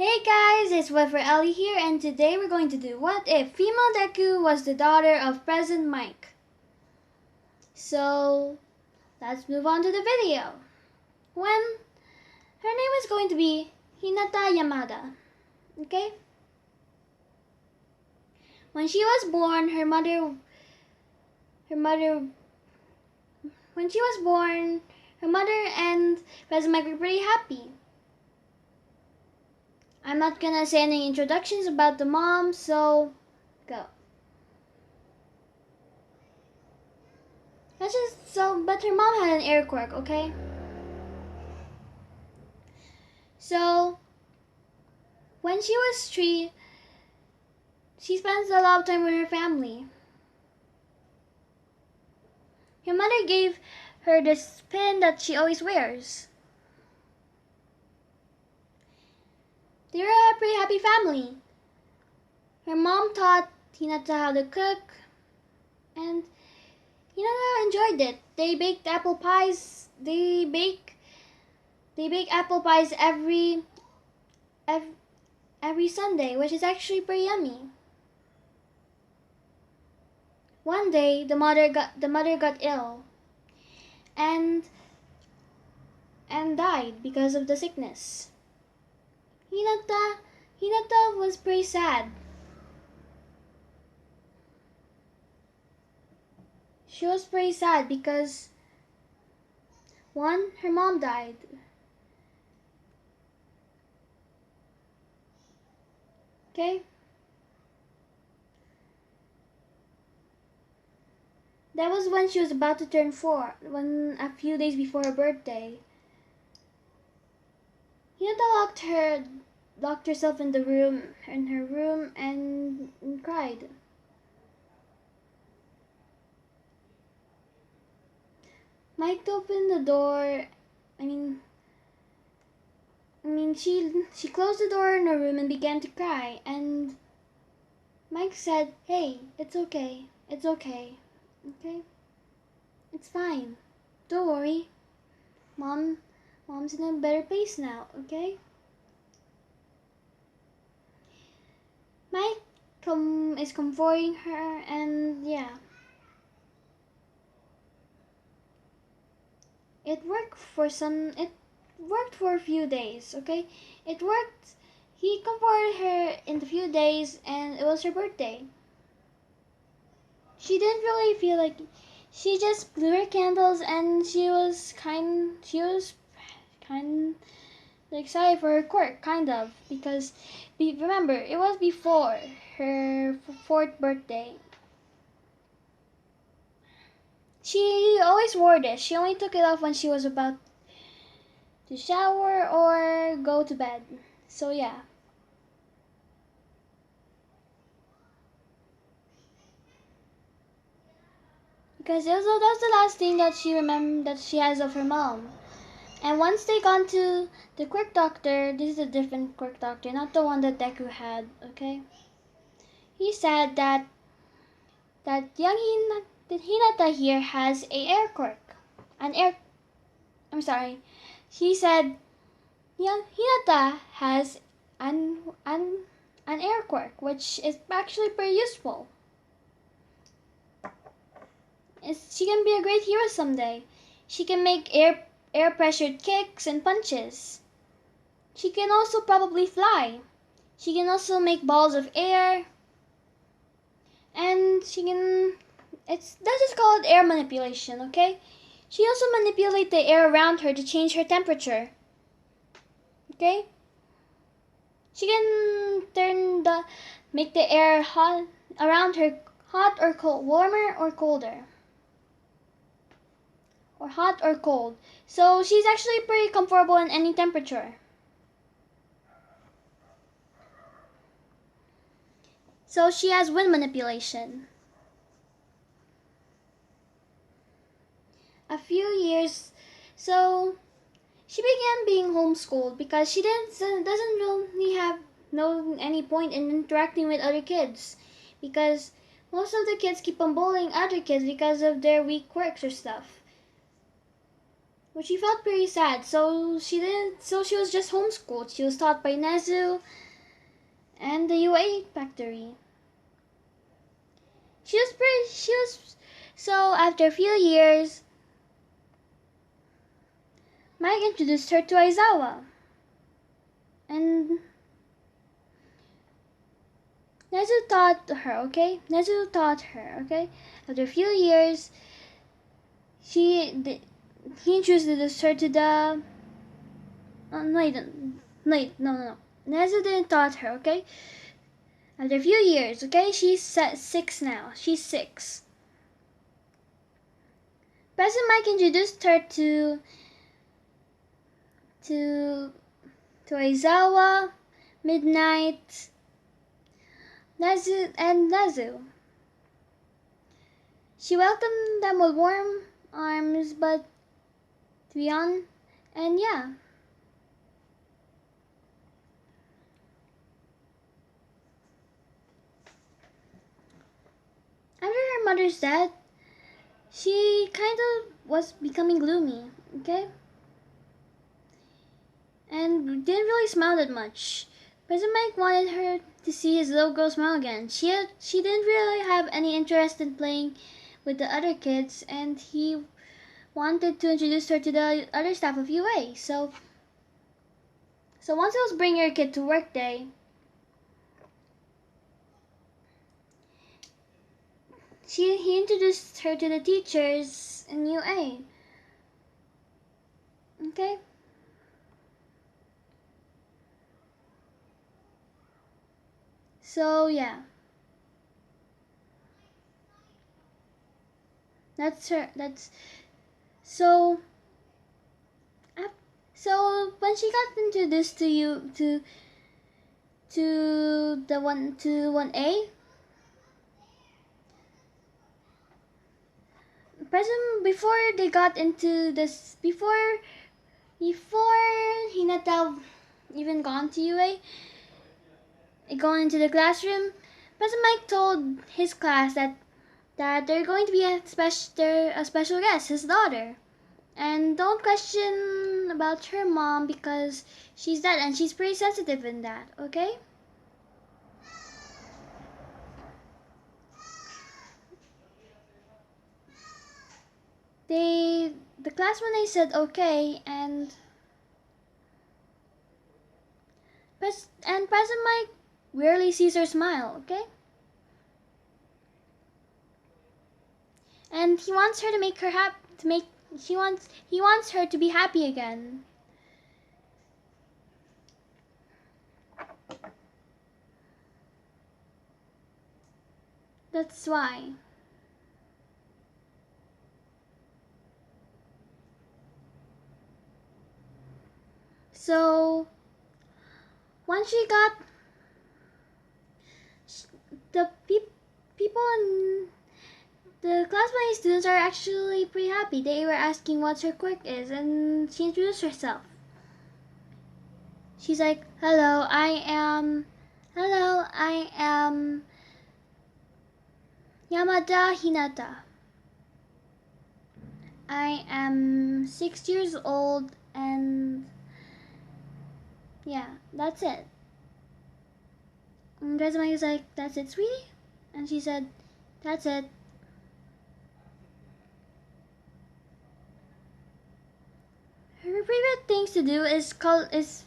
Hey guys, it's Weather Ellie here, and today we're going to do What If Female Deku was the daughter of President Mike. So, let's move on to the video. Her name is going to be Hinata Yamada, okay? When she was born, her mother and President Mike were pretty happy. I'm not gonna say any introductions about the mom, so go. But her mom had an air quirk, okay? So, when she was 3, she spends a lot of time with her family. Her mother gave her this pin that she always wears. They were a pretty happy family. Her mom taught Hinata how to cook, and Hinata enjoyed it. They baked apple pies. They bake apple pies every Sunday, which is actually pretty yummy. One day, the mother got ill, and died because of the sickness. Hinata was pretty sad. She was pretty sad because, one, her mom died. Okay? That was when she was about to turn 4, a few days before her birthday. Hinata locked herself in her room and cried. Mike opened the door. She closed the door in her room and began to cry, and Mike said, "Hey, it's okay. It's okay. Okay? It's fine. Don't worry. Mom's in a better place now, okay?" Mike is comforting her, and yeah. It worked for a few days, okay? It worked. He comforted her in a few days, and it was her birthday. She didn't really feel like, she just blew her candles, and she was kind of excited for her quirk, kind of, because remember, it was before her 4th birthday. She always wore this. She only took it off when she was about to shower or go to bed. So yeah. Because that was the last thing that she remembered that she has of her mom. And once they gone to the quirk doctor, this is a different quirk doctor, not the one that Deku had, okay? He said that young Hinata here has a air quirk. He said young Hinata has an air quirk, which is actually pretty useful. She can be a great hero someday. She can make air pressured kicks and punches. She can also probably fly. She can also make balls of air. And that's just called air manipulation, okay? She also manipulates the air around her to change her temperature. Okay? She can make the air around her hot or cold, warmer or colder. Or hot or cold. So she's actually pretty comfortable in any temperature. So she has wind manipulation. So she began being homeschooled because she doesn't really have any point in interacting with other kids, because most of the kids keep on bullying other kids because of their weak quirks or stuff. but she felt pretty sad. So she didn't. So she was just homeschooled. She was taught by Nezu and the UA factory. She was pretty. She was. So after a few years, Mike introduced her to Aizawa, and Nezu taught her. Okay, Nezu taught her. Okay, after a few years, he introduced her to the. Wait, no. Nezu didn't taught her. Okay, after a few years. Okay, she's 6 now. She's 6. President Mike introduced her to Aizawa, Midnight, Nezu. She welcomed them with warm arms, but to be honest, and yeah. After her mother's death, she kind of was becoming gloomy, okay? And didn't really smile that much. President Mike wanted her to see his little girl smile again. She didn't really have any interest in playing with the other kids, and he wanted to introduce her to the other staff of UA. So once it was bring your kid to work day, he introduced her to the teachers in UA. Okay? So yeah. That's her. That's so. So when she got introduced to you to the 1A, President before they got into this before Hinata even gone to UA, going into the classroom, President Mike told his class that they're going to be a special guest, his daughter. And don't question about her mom because she's dead and she's pretty sensitive in that, okay? The class when they said okay and President Mike rarely sees her smile, okay? And he wants her to make her happy he wants her to be happy again. That's why. So once she got the people in the class my students are actually pretty happy. They were asking what her quirk is, and she introduced herself. She's like, hello, I am Yamada Hinata. I am 6 years old, and yeah, that's it. And Resume was like, that's it, sweetie? And she said, that's it. Her favorite things to do is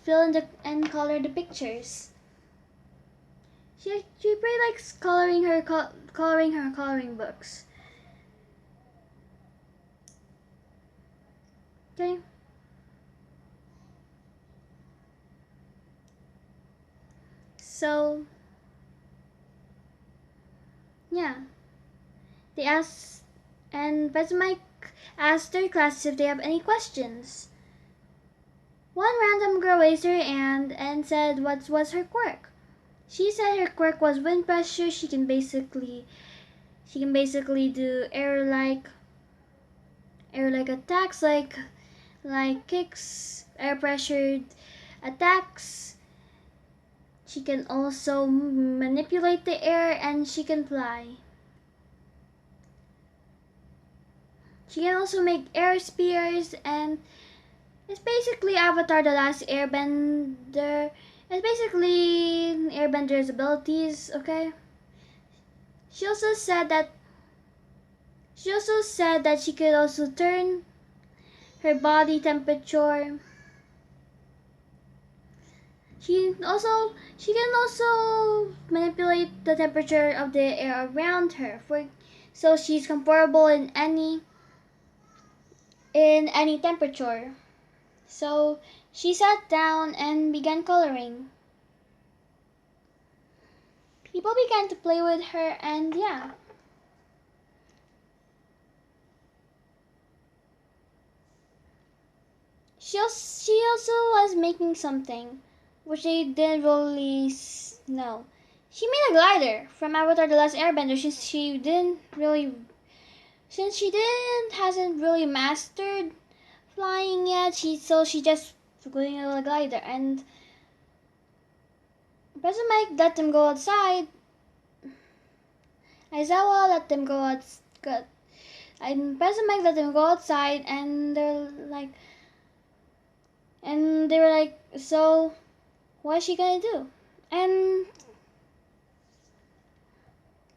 fill in and color the pictures. She pretty likes coloring her coloring books. Okay. So yeah, they asked, and Professor Mike asked their classes if they have any questions. One random girl raised her hand and said what was her quirk. She said her quirk was wind pressure. She can basically do air like attacks, like kicks, air pressured attacks. She can also manipulate the air, and she can fly. She can also make air spears, and it's basically Avatar The Last Airbender. It's basically Airbender's abilities, okay? She also said that she could also turn her body temperature. She can also manipulate the temperature of the air around her so she's comfortable in any temperature. So she sat down and began coloring. People began to play with her, and yeah. She also was making something, which they didn't really know. She made a glider from Avatar: The Last Airbender. Since she hasn't really mastered flying yet. She just doing a little glider, and President Mike let them go outside. Aizawa let them go outside. And President Mike let them go outside, and they were like, so what is she gonna do? And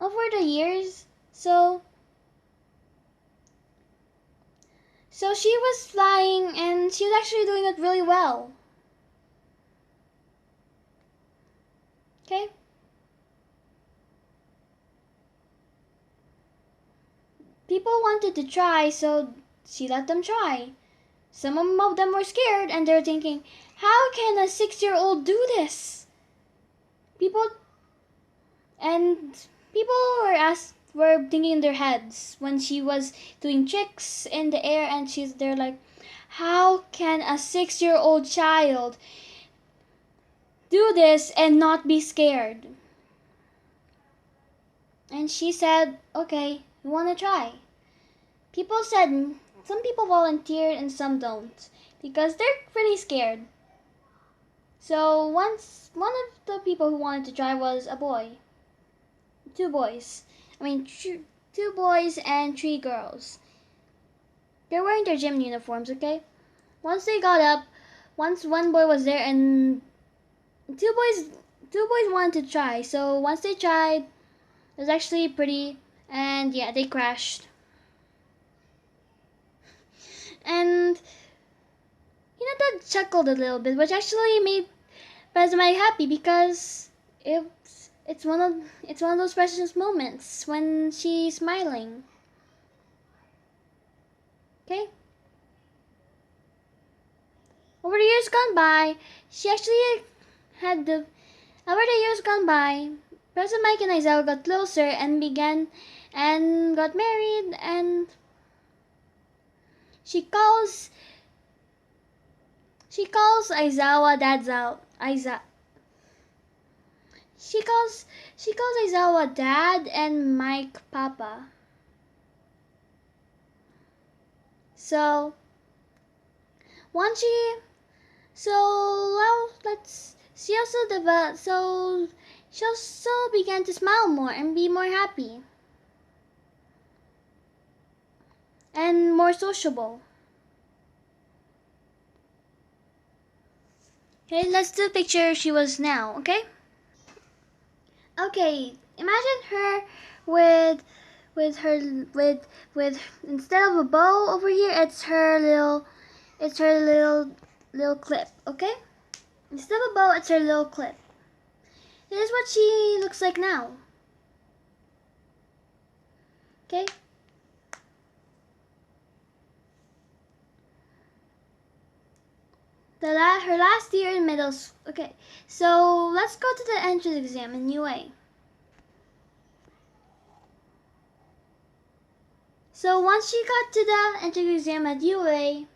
over the years, so she was flying, and she was actually doing it really well. Okay? People wanted to try, so she let them try. Some of them were scared, and they're thinking, how can a 6-year-old do this? People were thinking in their heads when she was doing tricks in the air, and they're like, how can a 6-year-old child do this and not be scared? And she said, okay, we want to try. People said, some people volunteered and some don't, because they're pretty scared. So one of the people who wanted to try was a boy. 2 boys. 2 boys and 3 girls. They're wearing their gym uniforms, okay? Once one boy was there, and two boys wanted to try. So once they tried, it was actually pretty, and yeah, they crashed. And that chuckled a little bit, which actually made President happy, because it's one of those precious moments when she's smiling. Okay? Over the years gone by, President Mike and Aizawa got closer and got married, and she calls Aizawa She calls Aizawa Dad and Mike Papa. So once she also began to smile more and be more happy and more sociable. Okay, let's do a picture she was now, okay? Okay, imagine her with instead of a bow over here, it's her little clip, okay? Instead of a bow, it's her little clip. This is what she looks like now. Okay? Her last year in middle school. Okay, so let's go to the entrance exam in UA. So once she got to the entrance exam at UA,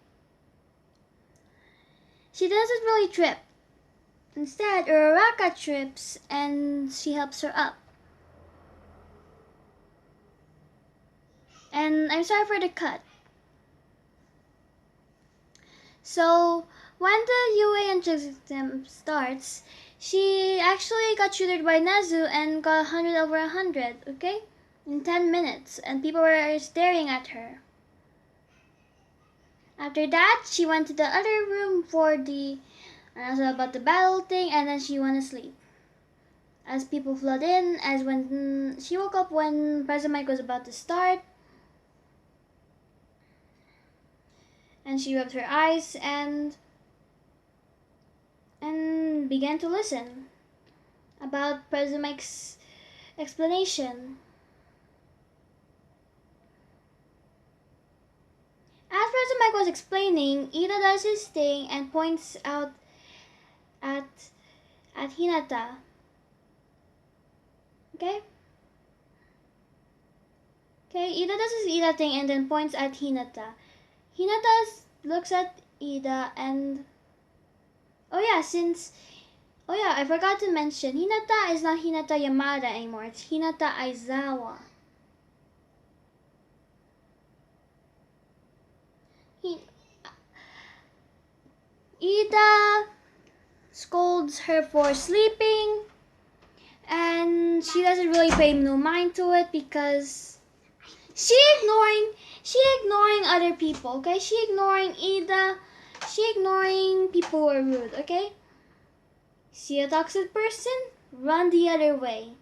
she doesn't really trip. Instead, Uraraka trips, and she helps her up. And I'm sorry for the cut. So when the UA entrance exam starts, she actually got tutored by Nezu and got 100 over 100, okay? In 10 minutes, and people were staring at her. After that, she went to the other room for the also about the battle thing, and then she went to sleep. As people flood in, as when she woke up when President Mike was about to start, and she rubbed her eyes and began to listen about President Mike's explanation. As President Mike was explaining, Ida does his thing and points out at Hinata. Okay? Okay, Ida does his Ida thing and then points at Hinata. Hinata looks at Ida and oh yeah, I forgot to mention, Hinata is not Hinata Yamada anymore. It's Hinata Aizawa. Ida scolds her for sleeping, and she doesn't really pay no mind to it because she ignoring other people, okay? She ignoring Ida, she ignoring people who are rude, okay? See a toxic person? Run the other way.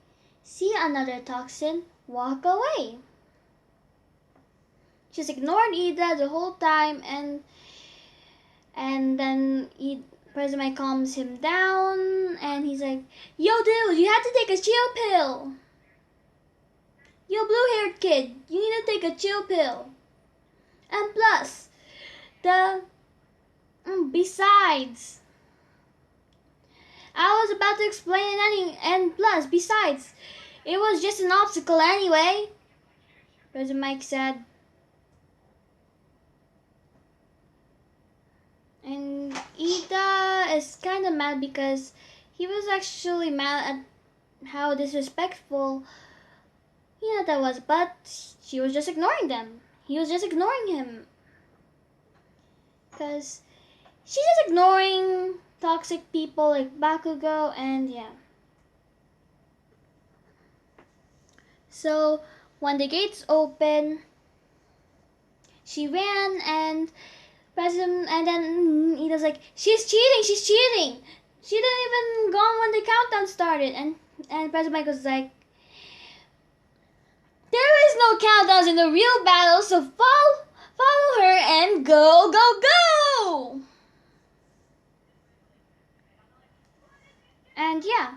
See another toxin? Walk away. She's ignored Ida the whole time, and then President Mike calms him down, and he's like, "Yo, dude, you have to take a chill pill. Yo, blue-haired kid, you need to take a chill pill. And plus, besides, I was about to explain and plus, besides, it was just an obstacle anyway," President Mike said. And Ida is kind of mad because he was actually mad at how disrespectful Hinata was, but she was just ignoring them. He was just ignoring him. Because she's just ignoring toxic people like Bakugo, and yeah. So when the gates open, she ran and then Ida's like, she's cheating. She didn't even gone when the countdown started, and President Mike was like, there is no countdowns in the real battle, so follow her and go. And yeah,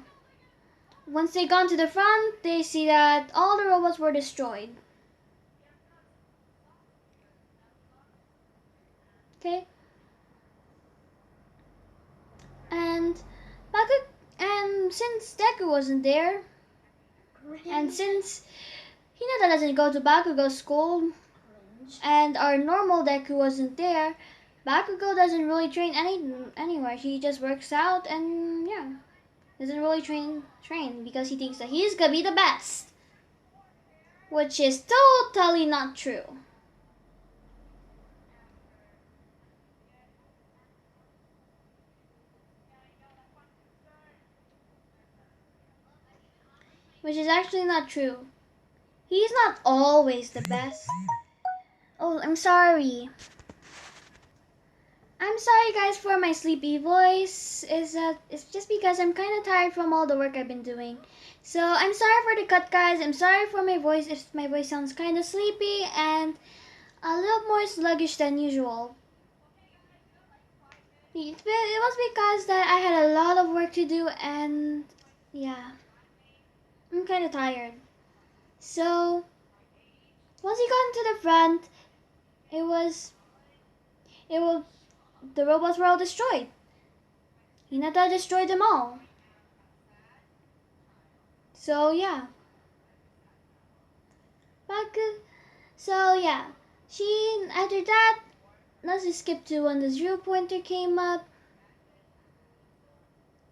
once they got to the front, they see that all the robots were destroyed. Okay. And since Deku wasn't there, and since Hinata doesn't go to Bakugo's school, and our normal Deku wasn't there, Bakugo doesn't really train anywhere. He just works out and yeah, doesn't really train because he thinks that he's gonna be the best, which is totally not true. Which is actually not true. He's not always the best. Oh, I'm sorry. I'm sorry guys for my sleepy voice. It's just because I'm kind of tired from all the work I've been doing. So I'm sorry for the cut, guys. I'm sorry for my voice if my voice sounds kind of sleepy and a little more sluggish than usual. It was because that I had a lot of work to do, and yeah, I'm kind of tired. So once he got into the front, the robots were all destroyed. Hinata destroyed them all. So yeah. So yeah. After that, let's just skip to when the zero pointer came up.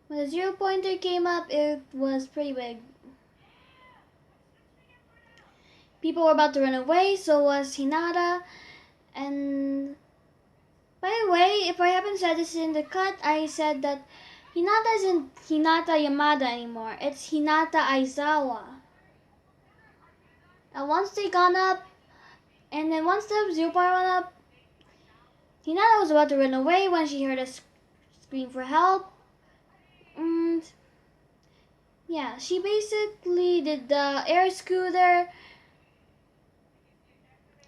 When the zero pointer came up, it was pretty big. People were about to run away, so was Hinata. And by the way, if I haven't said this in the cut, I said that Hinata isn't Hinata Yamada anymore. It's Hinata Aizawa. And once they gone up, and then once the 0 point went up, Hinata was about to run away when she heard a scream for help. And yeah, she basically did the air scooter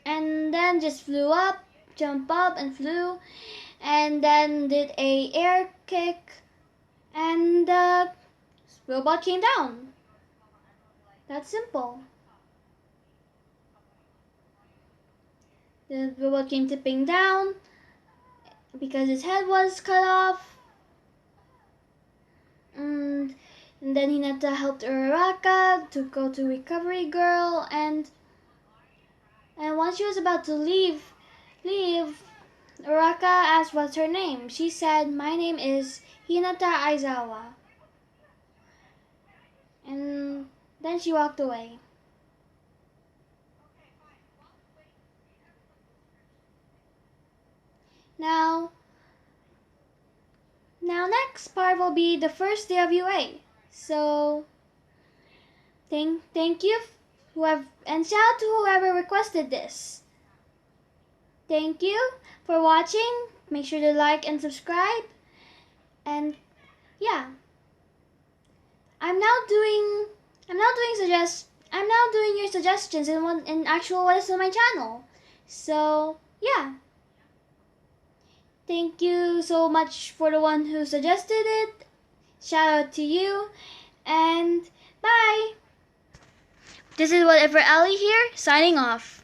and then just flew up, jumped up and flew, and then did a air kick, and the robot came down. That's simple. The robot came tipping down because his head was cut off. And then Hinata helped Uraraka to go to Recovery Girl, and once she was about to leave, Uraraka asked what's her name. She said, "My name is Hinata Aizawa." And then she walked away. Now next part will be the first day of UA. So thank you and shout out to whoever requested this. Thank you for watching. Make sure to like and subscribe. And yeah, I'm now doing your suggestions in actual what is on my channel. So yeah. Thank you so much for the one who suggested it. Shout out to you, and bye. This is Whatever Ellie here, signing off.